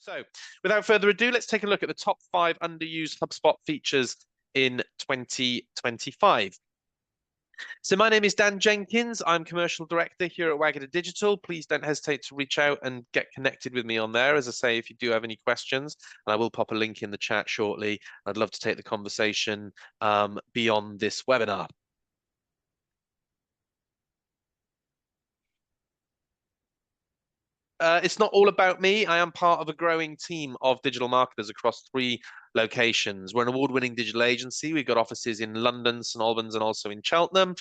So without further ado, let's take a look at the top 5 underused HubSpot features in 2025. So my name is Dan Jenkins. I'm Commercial Director here at Wagada Digital. Please don't hesitate to reach out and get connected with me on there. As I say, if you do have any questions, and I will pop a link in the chat shortly, I'd love to take the conversation beyond this webinar. It's not all about me. I am part of a growing team of digital marketers across 3 locations. We're an award-winning digital agency. We've got offices in London, St Albans, and also in Cheltenham.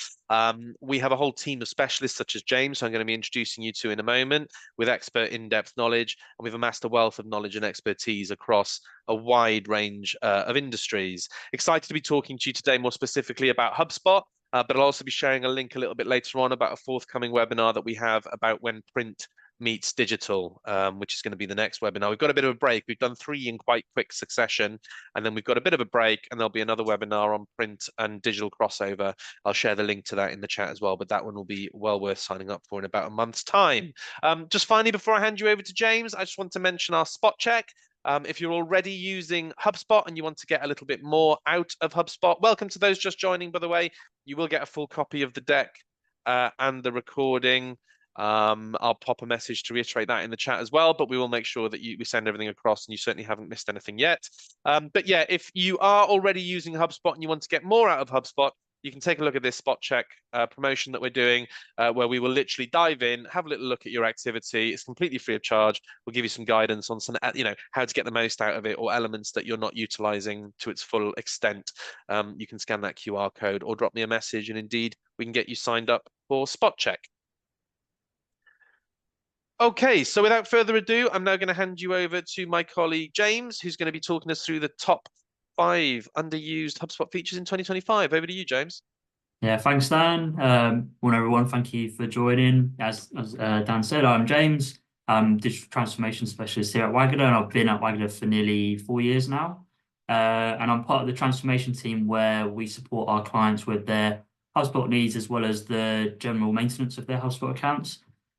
We have a whole team of specialists such as James, who I'm going to be introducing you to in a moment, with expert in-depth knowledge. And we've amassed a wealth of knowledge and expertise across a wide range of industries. Excited to be talking to you today more specifically about HubSpot. But I'll also be sharing a link a little bit later on about a forthcoming webinar that we have about when print meets digital, which is going to be the next webinar. We've got a bit of a break. We've done 3 in quite quick succession, and then we've got a bit of a break, and there'll be another webinar on print and digital crossover. I'll share the link to that in the chat as well, but that one will be well worth signing up for in about a month's time. Just finally, before I hand you over to James, I just want to mention our spot check. If you're already using HubSpot and you want to get a little bit more out of HubSpot, welcome to those just joining, by the way. You will get a full copy of the deck and the recording. I'll pop a message to reiterate that in the chat as well, but we will make sure that we send everything across, and you certainly haven't missed anything yet. But yeah, if you are already using HubSpot and you want to get more out of HubSpot, you can take a look at this spot check promotion that we're doing, where we will literally dive in, have a little look at your activity. It's completely free of charge. We'll give you some guidance on some, how to get the most out of it, or elements that you're not utilizing to its full extent. You can scan that QR code or drop me a message, and indeed, we can get you signed up for spot check. Okay, so without further ado, I'm now going to hand you over to my colleague James, who's going to be talking us through the top 5 underused HubSpot features in 2025. Over to you, James. Yeah, thanks, Dan. Well, everyone, thank you for joining. As Dan said, I'm James. I'm digital transformation specialist here at Wagada, and I've been at Wagada for nearly 4 years now. And I'm part of the transformation team where we support our clients with their HubSpot needs, as well as the general maintenance of their HubSpot accounts.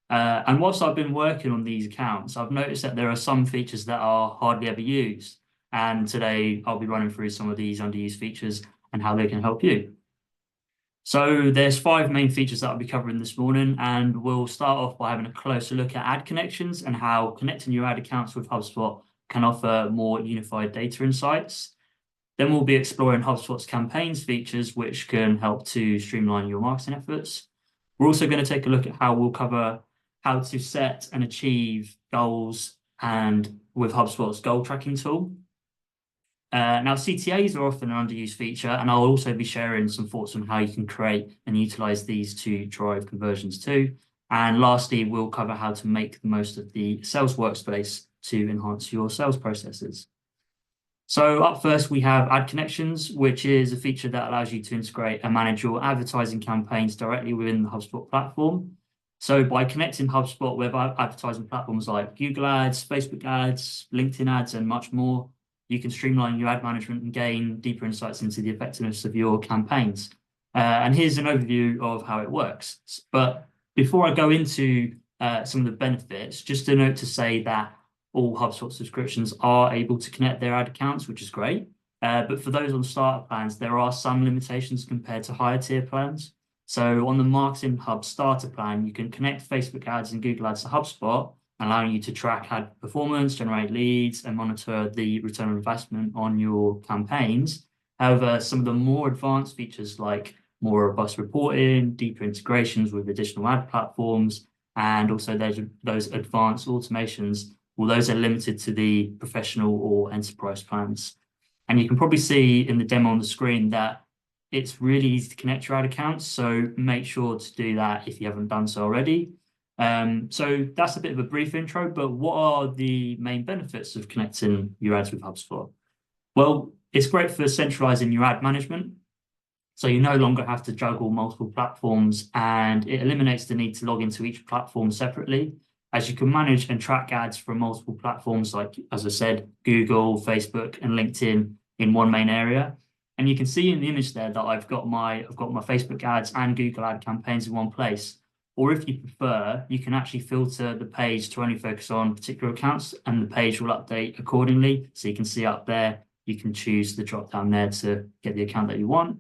And whilst I've been working on these accounts, I've noticed that there are some features that are hardly ever used. And today I'll be running through some of these underused features and how they can help you. So there's 5 main features that I'll be covering this morning, and we'll start off by having a closer look at ad connections and how connecting your ad accounts with HubSpot can offer more unified data insights. Then we'll be exploring HubSpot's campaigns features, which can help to streamline your marketing efforts. We're also going to take a look at how we'll cover how to set and achieve goals and with HubSpot's goal tracking tool. Now, CTAs are often an underused feature, and I'll also be sharing some thoughts on how you can create and utilize these to drive conversions too. And lastly, we'll cover how to make the most of the Sales Workspace to enhance your sales processes. So up first, we have ad connections, which is a feature that allows you to integrate and manage your advertising campaigns directly within the HubSpot platform. So by connecting HubSpot with advertising platforms like Google Ads, Facebook Ads, LinkedIn Ads, and much more, you can streamline your ad management and gain deeper insights into the effectiveness of your campaigns. And here's an overview of how it works. But before I go into some of the benefits, just a note to say that all HubSpot subscriptions are able to connect their ad accounts, which is great. But for those on starter plans, there are some limitations compared to higher tier plans. So on the Marketing Hub starter plan, you can connect Facebook ads and Google ads to HubSpot, allowing you to track ad performance, generate leads, and monitor the return on investment on your campaigns. However, some of the more advanced features like more robust reporting, deeper integrations with additional ad platforms, and also those advanced automations, well, those are limited to the professional or enterprise plans. And you can probably see in the demo on the screen that it's really easy to connect your ad accounts, so make sure to do that if you haven't done so already. So that's a bit of a brief intro, but what are the main benefits of connecting your ads with HubSpot? Well, it's great for centralizing your ad management. So you no longer have to juggle multiple platforms, and it eliminates the need to log into each platform separately, as you can manage and track ads from multiple platforms like, as I said, Google, Facebook, and LinkedIn in one main area. And you can see in the image there that I've got my Facebook ads and Google ad campaigns in one place. Or if you prefer, you can actually filter the page to only focus on particular accounts, and the page will update accordingly. So you can see up there, you can choose the drop down there to get the account that you want.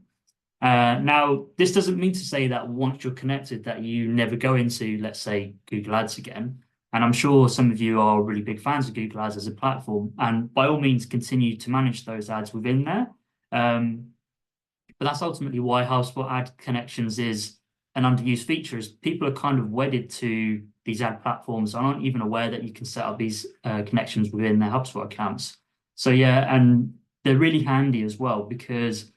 Now, this doesn't mean to say that once you're connected that you never go into, let's say, Google Ads again. And I'm sure some of you are really big fans of Google Ads as a platform, and by all means continue to manage those ads within there. But that's ultimately why HubSpot Ad Connections is an underused feature, is people are kind of wedded to these ad platforms and aren't even aware that you can set up these connections within their HubSpot accounts. So yeah, and they're really handy as well, because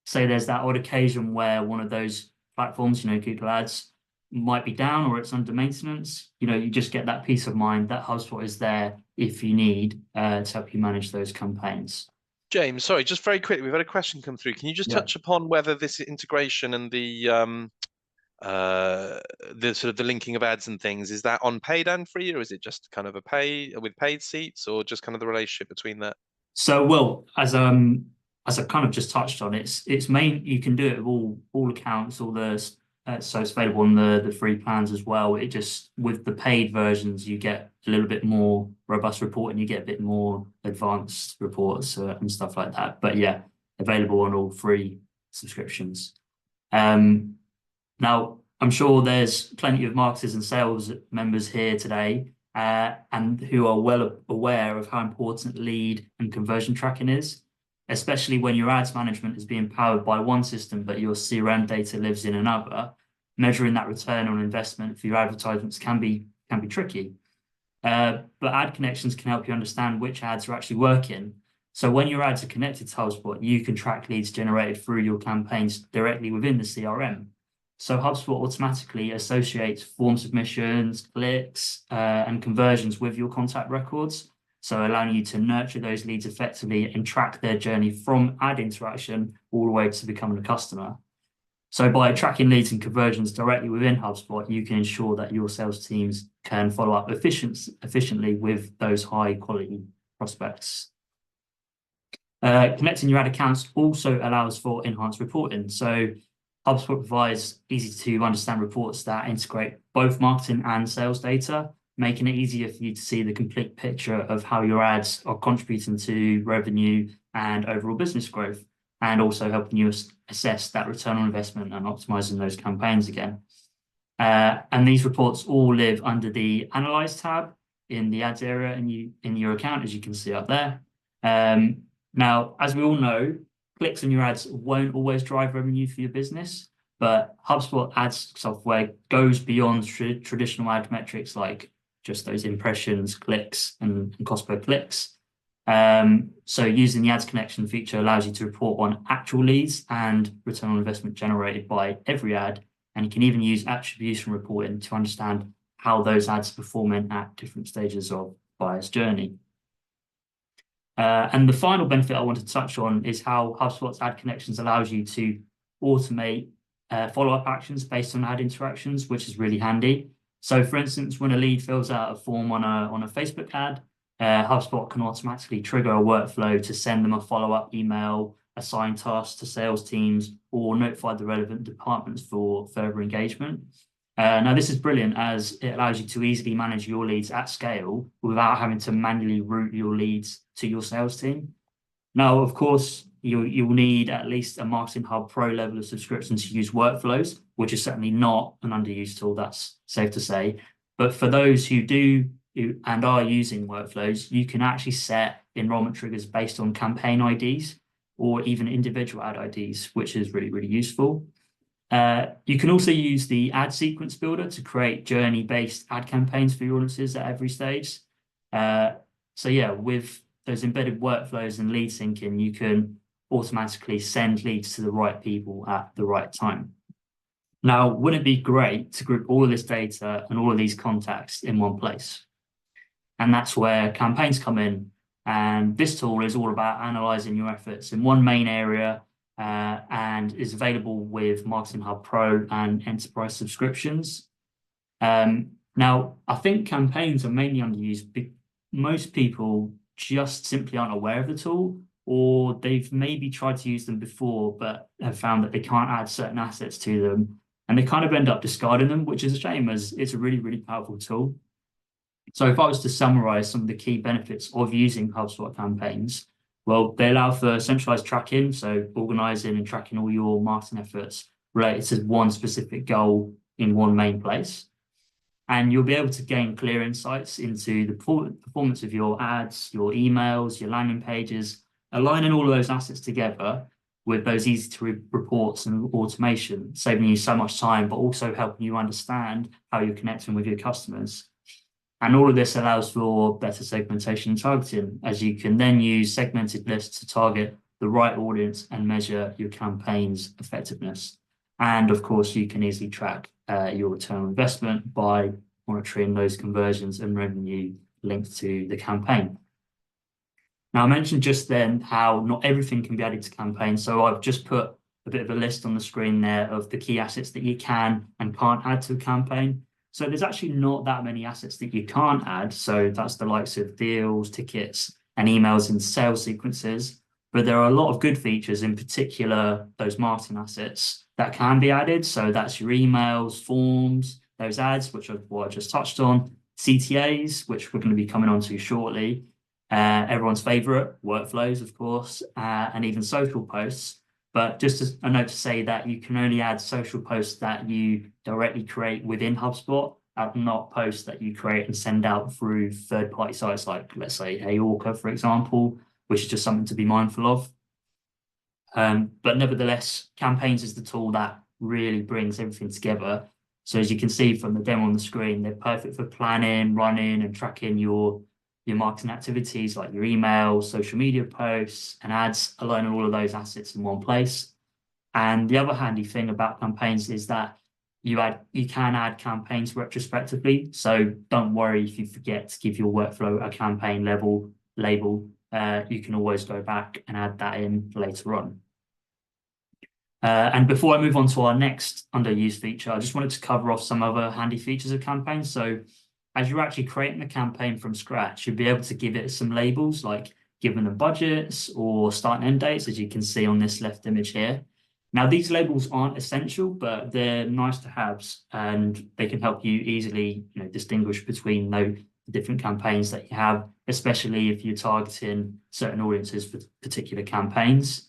say there's that odd occasion where one of those platforms, Google Ads, might be down or it's under maintenance, you just get that peace of mind that HubSpot is there if you need to help you manage those campaigns. James, sorry, just very quickly, we've had a question come through. Can you just touch upon whether this integration and the sort of the linking of ads and things, is that on paid and free, or is it just kind of a pay with paid seats, or just kind of the relationship between that? So, well, as I kind of just touched on, it's main, you can do it with all accounts, all the so it's available on the free plans as well. It just, with the paid versions, you get a little bit more robust reporting, you get a bit more advanced reports and stuff like that. But yeah, available on all free subscriptions. Now, I'm sure there's plenty of marketers and sales members here today and who are well aware of how important lead and conversion tracking is, especially when your ads management is being powered by one system, but your CRM data lives in another. Measuring that return on investment for your advertisements can be tricky. But ad connections can help you understand which ads are actually working. So when your ads are connected to HubSpot, you can track leads generated through your campaigns directly within the CRM. So HubSpot automatically associates form submissions, clicks, and conversions with your contact records. So allowing you to nurture those leads effectively and track their journey from ad interaction all the way to becoming a customer. So by tracking leads and conversions directly within HubSpot, you can ensure that your sales teams can follow up efficiently with those high quality prospects. Connecting your ad accounts also allows for enhanced reporting. So HubSpot provides easy to understand reports that integrate both marketing and sales data, making it easier for you to see the complete picture of how your ads are contributing to revenue and overall business growth, and also helping you assess that return on investment and optimizing those campaigns again. And these reports all live under the Analyze tab in the ads area in your account, as you can see up there. Now, as we all know, clicks on your ads won't always drive revenue for your business, but HubSpot ads software goes beyond traditional ad metrics like just those impressions, clicks, and cost per clicks. So using the ads connection feature allows you to report on actual leads and return on investment generated by every ad. And you can even use attribution reporting to understand how those ads are performing at different stages of buyer's journey. And the final benefit I want to touch on is how HubSpot's ad connections allows you to automate follow-up actions based on ad interactions, which is really handy. So for instance, when a lead fills out a form on a Facebook ad, HubSpot can automatically trigger a workflow to send them a follow-up email, assign tasks to sales teams, or notify the relevant departments for further engagement. Now, this is brilliant as it allows you to easily manage your leads at scale without having to manually route your leads to your sales team. Now, of course, you'll need at least a Marketing Hub Pro level of subscription to use workflows, which is certainly not an underused tool, that's safe to say. But for those who do and are using workflows, you can actually set enrollment triggers based on campaign IDs or even individual ad IDs, which is really, really useful. You can also use the ad sequence builder to create journey-based ad campaigns for your audiences at every stage. So yeah, with those embedded workflows and lead syncing, you can automatically send leads to the right people at the right time. Now, wouldn't it be great to group all of this data and all of these contacts in one place? And that's where campaigns come in. And this tool is all about analyzing your efforts in one main area and is available with Marketing Hub Pro and Enterprise subscriptions. Now, I think campaigns are mainly underused. Most people just simply aren't aware of the tool, or they've maybe tried to use them before, but have found that they can't add certain assets to them. and they kind of end up discarding them, which is a shame as it's a really, really powerful tool. So if I was to summarize some of the key benefits of using HubSpot campaigns, well, they allow for centralized tracking, so organizing and tracking all your marketing efforts related to one specific goal in one main place. And you'll be able to gain clear insights into the performance of your ads, your emails, your landing pages, aligning all of those assets together with those easy to reports and automation, saving you so much time, but also helping you understand how you're connecting with your customers. And all of this allows for better segmentation and targeting, as you can then use segmented lists to target the right audience and measure your campaign's effectiveness. And of course, you can easily track your return on investment by monitoring those conversions and revenue linked to the campaign. Now, I mentioned just then how not everything can be added to campaigns. So I've just put a bit of a list on the screen there of the key assets that you can and can't add to a campaign. So there's actually not that many assets that you can't add. So that's the likes of deals, tickets, and emails and sales sequences. But there are a lot of good features, in particular, those marketing assets that can be added. So that's your emails, forms, those ads, which are what I just touched on, CTAs, which we're going to be coming on to shortly, everyone's favorite, workflows, of course, and even social posts. But just a note to say that you can only add social posts that you directly create within HubSpot, not posts that you create and send out through third-party sites like, let's say, Aorca, for example, which is just something to be mindful of. But nevertheless, campaigns is the tool that really brings everything together. So as you can see from the demo on the screen, they're perfect for planning, running, and tracking your marketing activities like your emails, social media posts, and ads, aligning all of those assets in one place. And the other handy thing about campaigns is that you can add campaigns retrospectively. So don't worry if you forget to give your workflow a campaign label. You can always go back and add that in later on. And before I move on to our next underused feature, I just wanted to cover off some other handy features of campaigns. So as you're actually creating the campaign from scratch, you'll be able to give it some labels like giving them budgets or start and end dates, as you can see on this left image here. Now, these labels aren't essential, but they're nice to haves, and they can help you easily distinguish between the different campaigns that you have, especially if you're targeting certain audiences for particular campaigns.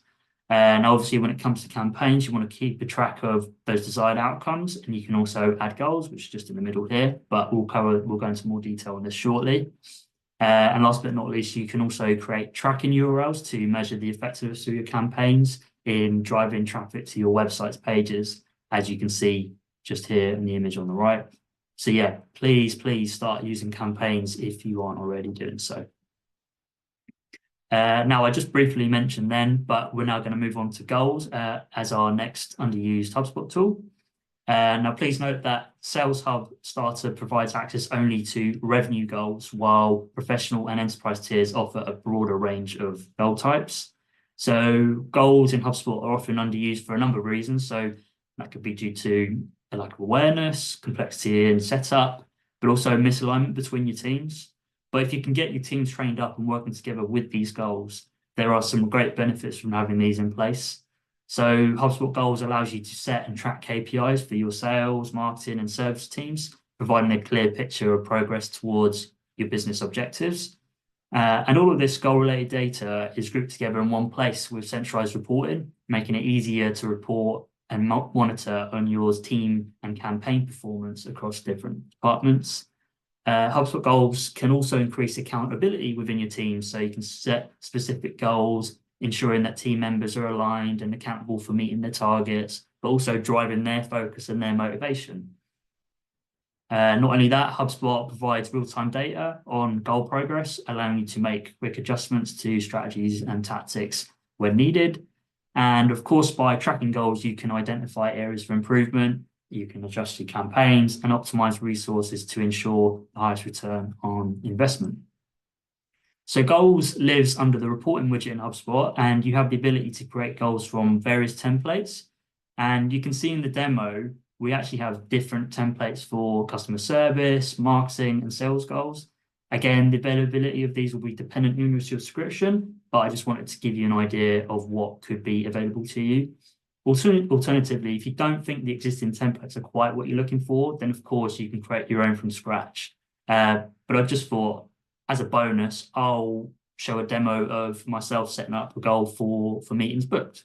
And obviously, when it comes to campaigns, you want to keep a track of those desired outcomes, and you can also add goals, which is just in the middle here, but we'll go into more detail on this shortly. And last but not least, you can also create tracking URLs to measure the effectiveness of your campaigns in driving traffic to your website's pages, as you can see just here in the image on the right. So yeah, please start using campaigns if you aren't already doing so. Now, I just briefly mentioned then, but we're now going to move on to goals as our next underused HubSpot tool. Now, please note that Sales Hub Starter provides access only to revenue goals, while professional and enterprise tiers offer a broader range of goal types. So goals in HubSpot are often underused for a number of reasons. So that could be due to a lack of awareness, complexity in setup, but also misalignment between your teams. But if you can get your teams trained up and working together with these goals, there are some great benefits from having these in place. So HubSpot Goals allows you to set and track KPIs for your sales, marketing, and service teams, providing a clear picture of progress towards your business objectives. And all of this goal-related data is grouped together in one place with centralized reporting, making it easier to report and monitor on your team and campaign performance across different departments. HubSpot Goals can also increase accountability within your team, so you can set specific goals, ensuring that team members are aligned and accountable for meeting their targets, but also driving their focus and their motivation. Not only that, HubSpot provides real-time data on goal progress, allowing you to make quick adjustments to strategies and tactics when needed. And of course, by tracking goals, you can identify areas for improvement. You can adjust your campaigns and optimize resources to ensure the highest return on investment. So goals lives under the reporting widget in HubSpot, and you have the ability to create goals from various templates. And you can see in the demo, we actually have different templates for customer service, marketing, and sales goals. Again, the availability of these will be dependent on your subscription, but I just wanted to give you an idea of what could be available to you. Alternatively, if you don't think the existing templates are quite what you're looking for, then of course you can create your own from scratch. But I just thought, as a bonus, I'll show a demo of myself setting up a goal for meetings booked.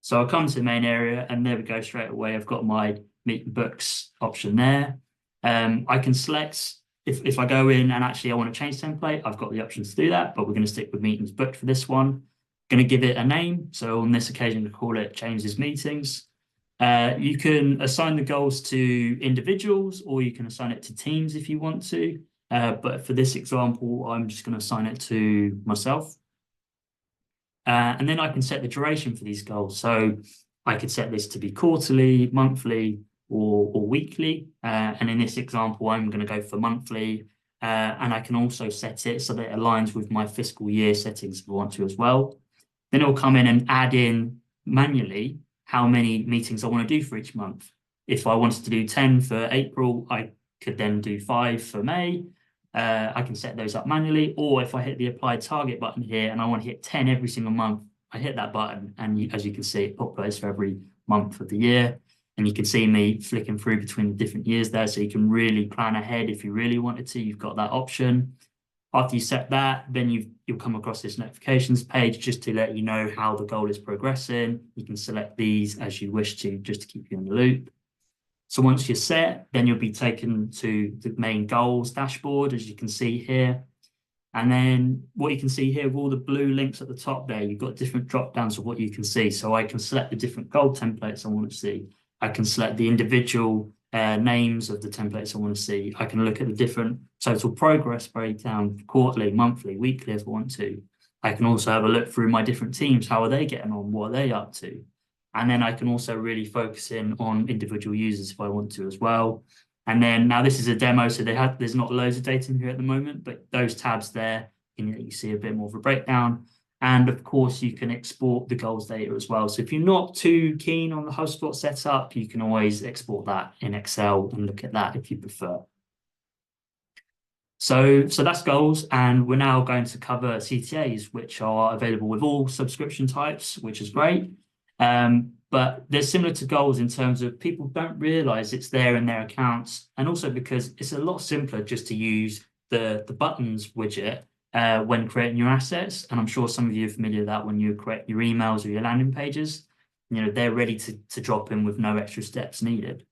So I'll come to the main area, and there we go straight away. I've got my meeting books option there. I can select if I go in and actually I want to change template, I've got the option to do that, but we're going to stick with meetings booked for this one. Going to give it a name. So on this occasion, we call it James's Meetings. You can assign the goals to individuals, or you can assign it to teams if you want to. But for this example, I'm just going to assign it to myself. And then I can set the duration for these goals. So I could set this to be quarterly, monthly, or weekly. And in this example, I'm going to go for monthly. And I can also set it so that it aligns with my fiscal year settings if I want to as well. Then it'll come in and add in manually how many meetings I want to do for each month. If I wanted to do 10 for April, I could then do 5 for May. I can set those up manually, or if I hit the apply target button here and I want to hit 10 every single month, I hit that button, and as you can see, it populates for every month of the year. And you can see me flicking through between the different years there, so you can really plan ahead if you really wanted to. You've got that option. After you set that, then you'll come across this notifications page just to let you know how the goal is progressing. You can select these as you wish to, just to keep you in the loop. So once you're set, then you'll be taken to the main goals dashboard, as you can see here. And then what you can see here, with all the blue links at the top there, you've got different drop downs of what you can see. So I can select the different goal templates I want to see. I can select the individual names of the templates I want to see. I can look at the different total progress breakdown, quarterly, monthly, weekly if I want to. I can also have a look through my different teams. How are they getting on? What are they up to? And then I can also really focus in on individual users if I want to as well. And then now this is a demo, so there's not loads of data in here at the moment, but those tabs there, you see a bit more of a breakdown. And of course, you can export the goals data as well. So if you're not too keen on the HubSpot setup, you can always export that in Excel and look at that if you prefer. So that's goals, and we're now going to cover CTAs, which are available with all subscription types, which is great. But they're similar to goals in terms of people don't realize it's there in their accounts, and also because it's a lot simpler just to use the buttons widget when creating your assets. And I'm sure some of you are familiar with that when you create your emails or your landing pages. They're ready to drop in with no extra steps needed.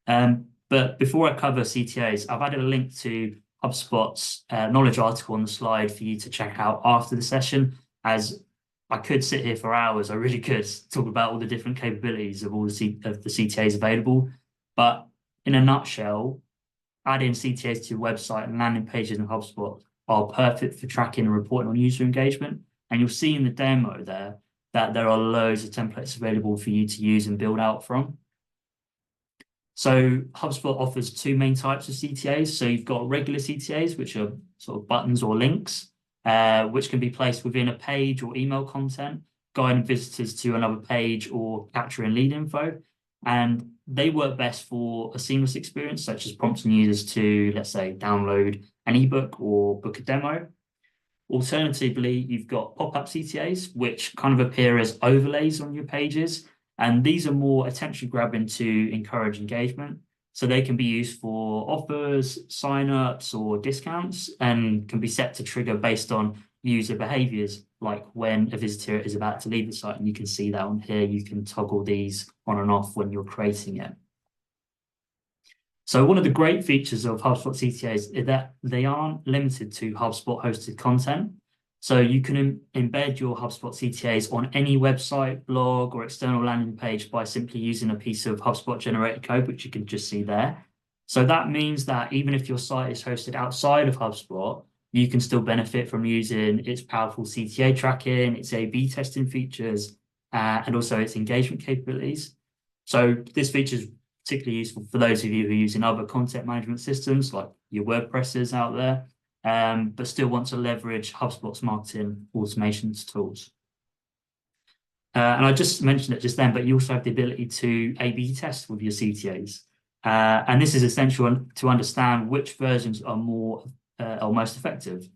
But before I cover CTAs, I've added a link to HubSpot's knowledge article on the slide for you to check out after the session, as I could sit here for hours. I really could talk about all the different capabilities of all the CTAs available. But in a nutshell, adding CTAs to your website and landing pages in HubSpot are perfect for tracking and reporting on user engagement. And you'll see in the demo there that there are loads of templates available for you to use and build out from. So HubSpot offers 2 main types of CTAs. So you've got regular CTAs, which are sort of buttons or links, which can be placed within a page or email content, guiding visitors to another page or capturing lead info. And they work best for a seamless experience, such as prompting users to, let's say, download an ebook or book a demo. Alternatively, you've got pop-up CTAs, which kind of appear as overlays on your pages. And these are more attention-grabbing to encourage engagement. So they can be used for offers, sign-ups, or discounts, and can be set to trigger based on user behaviors, like when a visitor is about to leave the site. And you can see that on here. You can toggle these on and off when you're creating it. So one of the great features of HubSpot CTAs is that they aren't limited to HubSpot-hosted content. So you can embed your HubSpot CTAs on any website, blog, or external landing page by simply using a piece of HubSpot generated code, which you can just see there. So that means that even if your site is hosted outside of HubSpot, you can still benefit from using its powerful CTA tracking, its A/B testing features, and also its engagement capabilities. So this feature is particularly useful for those of you who are using other content management systems like your WordPresses out there, but still want to leverage HubSpot's marketing automations tools. And I just mentioned it just then, but you also have the ability to A/B test with your CTAs. And this is essential to understand which versions are most effective.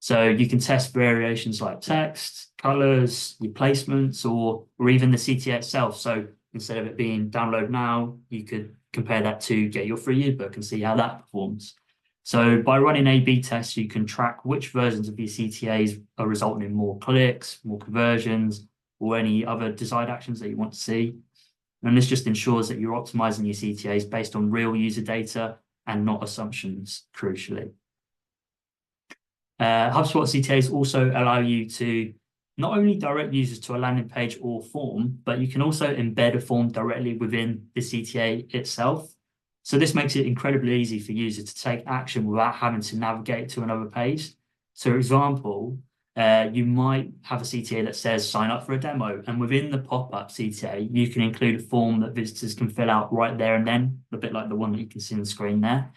So you can test variations like text, colors, your placements, or even the CTA itself. So instead of it being download now, you could compare that to get your free ebook and see how that performs. So by running A/B tests, you can track which versions of your CTAs are resulting in more clicks, more conversions, or any other desired actions that you want to see. And this just ensures that you're optimizing your CTAs based on real user data and not assumptions, crucially. HubSpot CTAs also allow you to not only direct users to a landing page or form, but you can also embed a form directly within the CTA itself. So this makes it incredibly easy for users to take action without having to navigate to another page. So for example, you might have a CTA that says sign up for a demo, and within the pop-up CTA, you can include a form that visitors can fill out right there and then, a bit like the one that you can see on the screen there.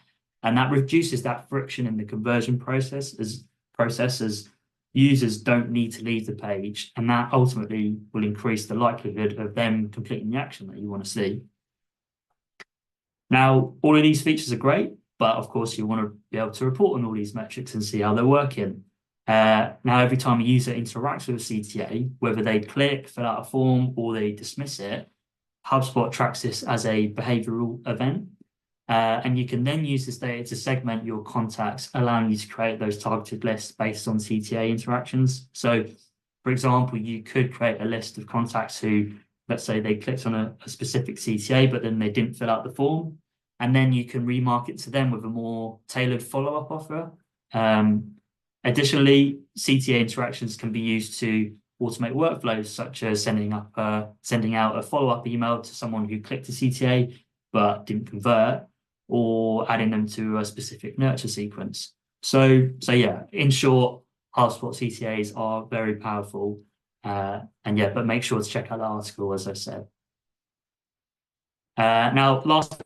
And that reduces that friction in the conversion process as users don't need to leave the page, and that ultimately will increase the likelihood of them completing the action that you want to see. Now, all of these features are great, but of course you want to be able to report on all these metrics and see how they're working. Now, every time a user interacts with a CTA, whether they click, fill out a form, or they dismiss it, HubSpot tracks this as a behavioral event. And you can then use this data to segment your contacts, allowing you to create those targeted lists based on CTA interactions. So, for example, you could create a list of contacts who, let's say they clicked on a specific CTA, but then they didn't fill out the form. And then you can remarket to them with a more tailored follow-up offer. Additionally, CTA interactions can be used to automate workflows, such as sending out a follow-up email to someone who clicked a CTA but didn't convert, or adding them to a specific nurture sequence. So yeah, in short, HubSpot CTAs are very powerful. But make sure to check out the article, as I said. Now, last,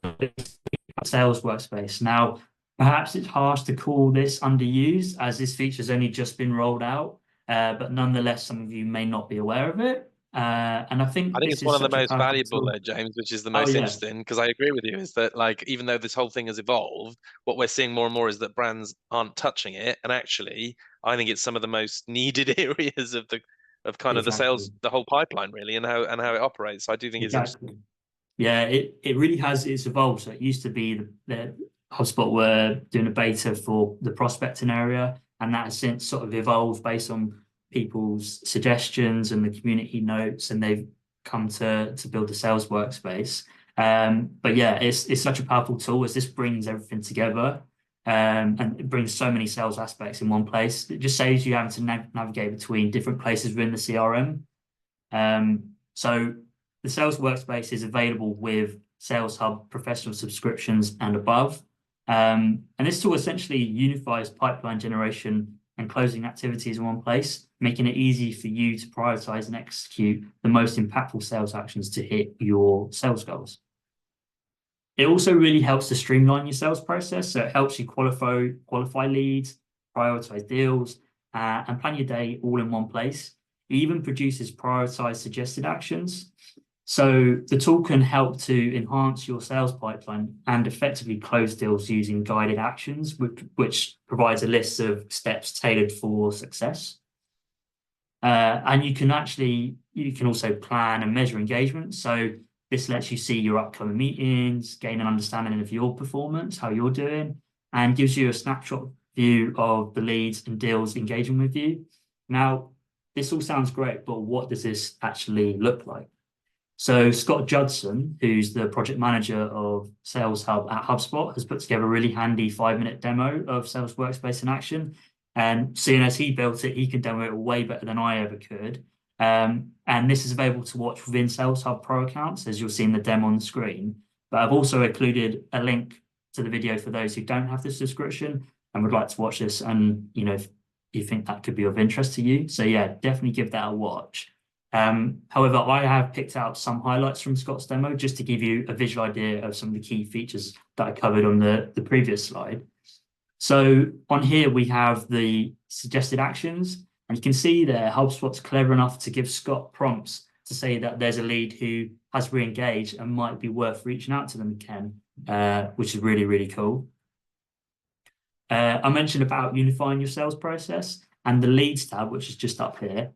Sales Workspace. Now, perhaps it's harsh to call this underused, as this feature's only just been rolled out, but nonetheless, some of you may not be aware of it. And I think it's one of the most valuable there, James, which is the most interesting, because I agree with you, is that like even though this whole thing has evolved, what we're seeing more and more is that brands aren't touching it. And actually, I think it's some of the most needed areas of the sales, the whole pipeline really, and how it operates. So I do think it's interesting. Yeah, it really has. It's evolved. So it used to be the HubSpot were doing a beta for the prospecting area, and that has since sort of evolved based on people's suggestions and the community notes, and they've come to build the Sales Workspace. But yeah, it's such a powerful tool, as this brings everything together, and it brings so many sales aspects in one place. It just saves you having to navigate between different places within the CRM. So the Sales Workspace is available with Sales Hub professional subscriptions and above. And this tool essentially unifies pipeline generation and closing activities in one place, making it easy for you to prioritize and execute the most impactful sales actions to hit your sales goals. It also really helps to streamline your sales process. So it helps you qualify leads, prioritize deals, and plan your day all in one place. It even produces prioritized suggested actions. So the tool can help to enhance your sales pipeline and effectively close deals using guided actions, which provides a list of steps tailored for success. And you can also plan and measure engagement. So this lets you see your upcoming meetings, gain an understanding of your performance, how you're doing, and gives you a snapshot view of the leads and deals engaging with you. Now, this all sounds great, but what does this actually look like? So Scott Judson, who's the project manager of Sales Hub at HubSpot, has put together a really handy 5-minute demo of Sales Workspace in action. And seeing as he built it, he can demo it way better than I ever could. And this is available to watch within Sales Hub Pro accounts, as you'll see in the demo on the screen. But I've also included a link to the video for those who don't have the subscription and would like to watch this, and if you think that could be of interest to you. So yeah, definitely give that a watch. However, I have picked out some highlights from Scott's demo just to give you a visual idea of some of the key features that I covered on the previous slide. So on here, we have the suggested actions, and you can see there, HubSpot's clever enough to give Scott prompts to say that there's a lead who has re-engaged and might be worth reaching out to them again, which is really, really cool. I mentioned about unifying your sales process, and the leads tab, which is just up here,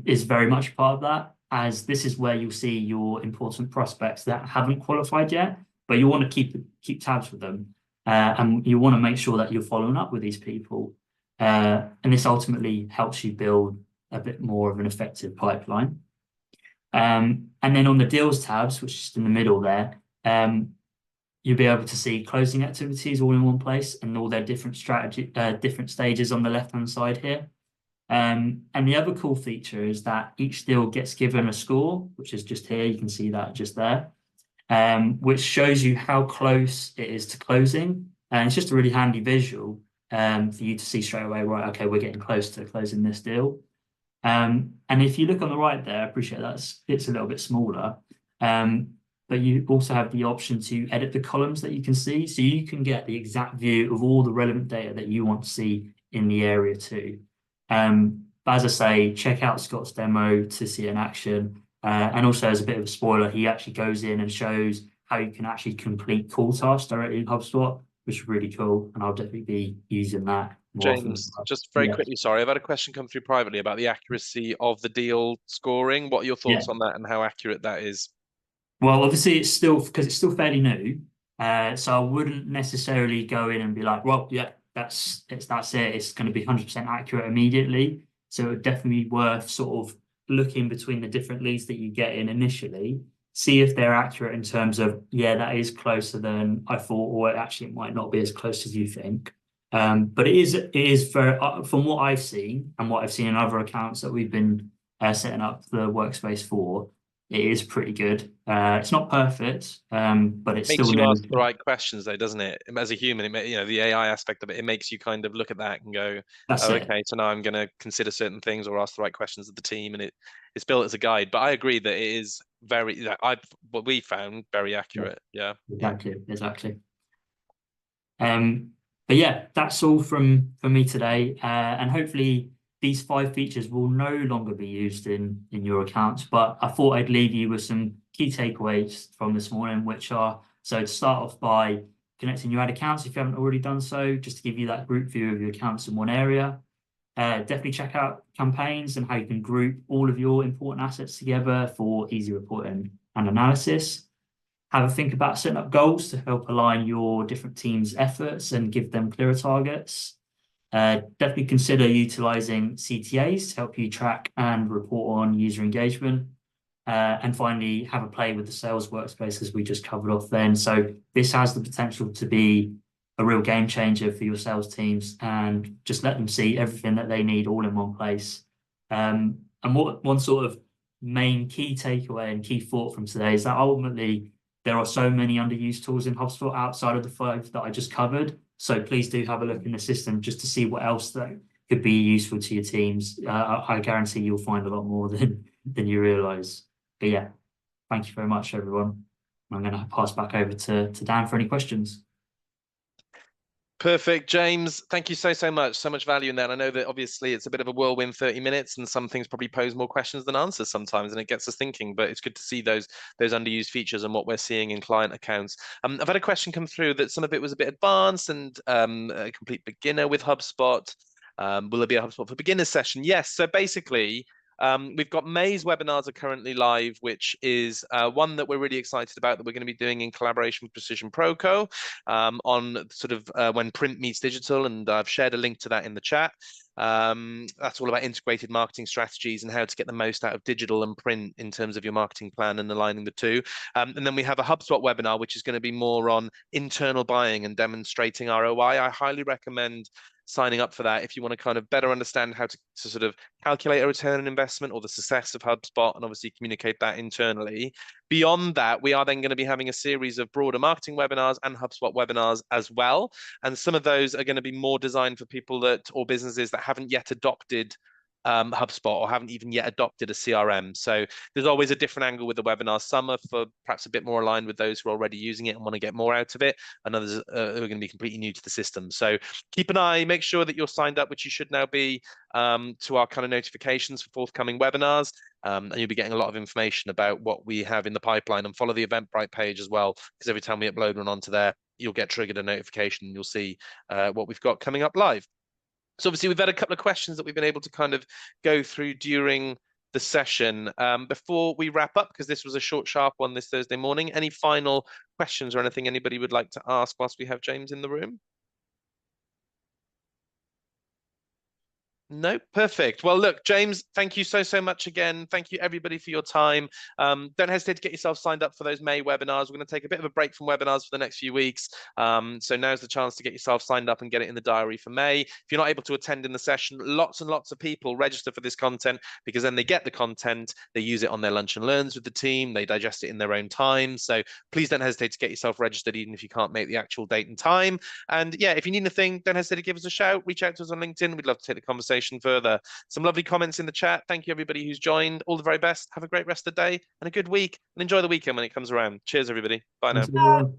is very much part of that, as this is where you'll see your important prospects that haven't qualified yet, but you want to keep tabs with them, and you want to make sure that you're following up with these people, and this ultimately helps you build a bit more of an effective pipeline. And then on the deals tabs, which is in the middle there, you'll be able to see closing activities all in one place and all their different different stages on the left-hand side here. And the other cool feature is that each deal gets given a score, which is just here. You can see that just there, which shows you how close it is to closing. And it's just a really handy visual for you to see straight away, right, okay, we're getting close to closing this deal. And if you look on the right there, I appreciate it's a little bit smaller. But you also have the option to edit the columns that you can see. So you can get the exact view of all the relevant data that you want to see in the area too. But as I say, check out Scott's demo to see an action. And also as a bit of a spoiler, he actually goes in and shows how you can actually complete call tasks directly in HubSpot, which is really cool. And I'll definitely be using that more often. James, just very quickly, sorry, I've had a question come through privately about the accuracy of the deal scoring. What are your thoughts on that and how accurate that is? Well, obviously it's still because it's still fairly new. So I wouldn't necessarily go in and be like, well, yeah, that's it. It's going to be 100% accurate immediately. So it would definitely be worth sort of looking between the different leads that you get in initially, see if they're accurate in terms of, yeah, that is closer than I thought, or actually it might not be as close as you think. But it is very, from what I've seen and what I've seen in other accounts that we've been setting up the workspace for, it is pretty good. It's not perfect, but it's Makes still you new. ask the right questions, though, doesn't it? As a human, the AI aspect of it, it makes you kind of look at that and go, That's "Oh, it. okay, so now I'm going to consider certain things or ask the right questions of the team," and it's built as a guide. But I agree that it is very, what we found very Yeah, accurate. Yeah. exactly. But yeah, that's all from me today. And hopefully these 5 features will no longer be used in your accounts. But I thought I'd leave you with some key takeaways from this morning, which are, so to start off by connecting your ad accounts if you haven't already done so, just to give you that group view of your accounts in one area. Definitely check out campaigns and how you can group all of your important assets together for easy reporting and analysis. Have a think about setting up goals to help align your different teams' efforts and give them clearer targets. Definitely consider utilizing CTAs to help you track and report on user engagement. And finally, have a play with the sales workspace as we just covered off then. So this has the potential to be a real game changer for your sales teams and just let them see everything that they need all in one place. And what one sort of main key takeaway and key thought from today is that ultimately there are so many underused tools in HubSpot outside of the 5 that I just covered. So please do have a look in the system just to see what else that could be useful to your teams. I guarantee you'll find a lot more than you realize. But yeah, thank you very much, everyone. I'm going to pass back over to Dan for any questions. Perfect, James. Thank you so much. So much value in that. I know that obviously it's a bit of a whirlwind 30 minutes, and some things probably pose more questions than answers sometimes, and it gets us thinking. But it's good to see those underused features and what we're seeing in client accounts. I've had a question come through that some of it was a bit advanced and a complete beginner with HubSpot. Will there be a HubSpot for beginners session? Yes. So basically, we've got May's webinars are currently live, which is one that we're really excited about that we're going to be doing in collaboration with Precision Proco on sort of when print meets digital, and I've shared a link to that in the chat. That's all about integrated marketing strategies and how to get the most out of digital and print in terms of your marketing plan and aligning the two. And then we have a HubSpot webinar, which is going to be more on internal buying and demonstrating ROI. I highly recommend signing up for that if you want to kind of better understand how to sort of calculate a return on investment or the success of HubSpot and obviously communicate that internally. Beyond that, we are then going to be having a series of broader marketing webinars and HubSpot webinars as well. And some of those are going to be more designed for people that or businesses that haven't yet adopted HubSpot or haven't even yet adopted a CRM. So there's always a different angle with the webinars. Some are for perhaps a bit more aligned with those who are already using it and want to get more out of it, and others who are going to be completely new to the system. So keep an eye, make sure that you're signed up, which you should now be, to our kind of notifications for forthcoming webinars. and you'll be getting a lot of information about what we have in the pipeline. And follow the Eventbrite page as well, because every time we upload one onto there, you'll get triggered a notification and you'll see what we've got coming up live. So obviously we've had a couple of questions that we've been able to kind of go through during the session. Before we wrap up, because this was a short, sharp one this Thursday morning, any final questions or anything anybody would like to ask whilst we have James in the room? No, perfect. Well, look, James, thank you so much again. Thank you, everybody, for your time. Don't hesitate to get yourself signed up for those May webinars. We're going to take a bit of a break from webinars for the next few weeks. So now's the chance to get yourself signed up and get it in the diary for May. If you're not able to attend in the session, lots and lots of people register for this content, because then they get the content, they use it on their lunch and learns with the team, they digest it in their own time. So please don't hesitate to get yourself registered, even if you can't make the actual date and time. And yeah, if you need anything, don't hesitate to give us a shout. Reach out to us on LinkedIn. We'd love to take the conversation further. Some lovely comments in the chat. Thank you, everybody who's joined. All the very best. Have a great rest of the day and a good week, and enjoy the weekend when it comes around. Cheers, everybody. Bye now. Thanks, everyone.